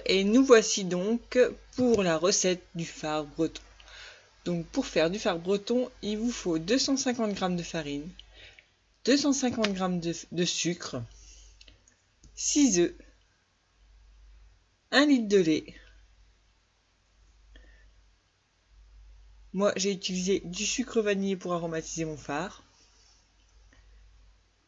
et nous voici donc pour la recette du fard breton. Donc pour faire du fard breton, il vous faut 250 g de farine, 250 g de sucre, 6 œufs, 1 litre de lait. Moi j'ai utilisé du sucre vanillé pour aromatiser mon fard.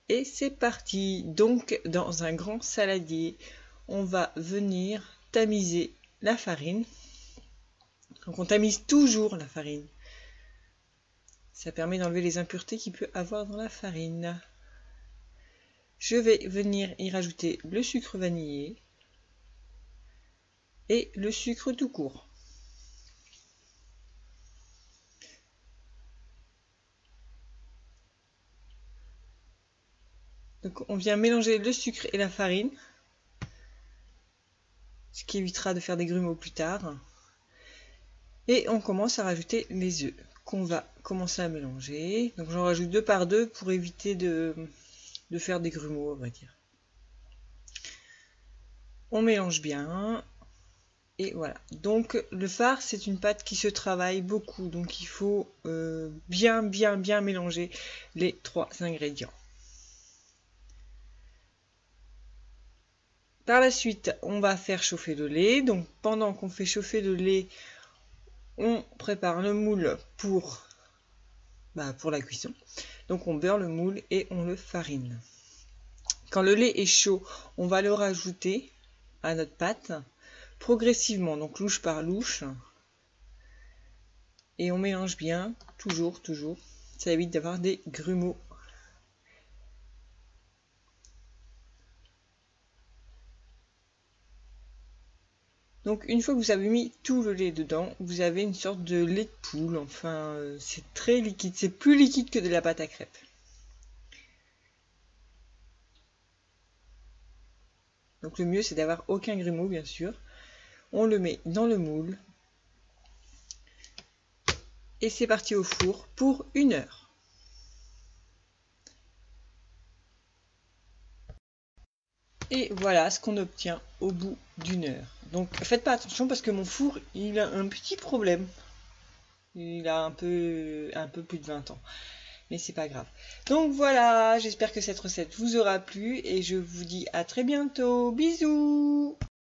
Et c'est parti. Donc dans un grand saladier, on va venir tamiser la farine. Donc on tamise toujours la farine. Ça permet d'enlever les impuretés qu'il peut avoir dans la farine. Je vais venir y rajouter le sucre vanillé et le sucre tout court. Donc on vient mélanger le sucre et la farine, ce qui évitera de faire des grumeaux plus tard. Et on commence à rajouter les œufs qu'on va commencer à mélanger. Donc j'en rajoute 2 par 2 pour éviter de faire des grumeaux, on va dire. On mélange bien. Et voilà. Donc le fard, c'est une pâte qui se travaille beaucoup. Donc il faut bien mélanger les 3 ingrédients. Par la suite, on va faire chauffer le lait. Donc pendant qu'on fait chauffer le lait, on prépare le moule pour la cuisson. Donc on beurre le moule et on le farine. Quand le lait est chaud, on va le rajouter à notre pâte progressivement, donc louche par louche. Et on mélange bien, toujours. Ça évite d'avoir des grumeaux. Donc une fois que vous avez mis tout le lait dedans, vous avez une sorte de lait de poule. Enfin, c'est très liquide. C'est plus liquide que de la pâte à crêpes. Donc le mieux, c'est d'avoir aucun grumeau, bien sûr. On le met dans le moule. Et c'est parti au four pour 1 heure. Et voilà ce qu'on obtient au bout d'1 heure. Donc faites pas attention parce que mon four, il a un petit problème. Il a un peu plus de 20 ans. Mais c'est pas grave. Donc voilà, j'espère que cette recette vous aura plu et je vous dis à très bientôt. Bisous!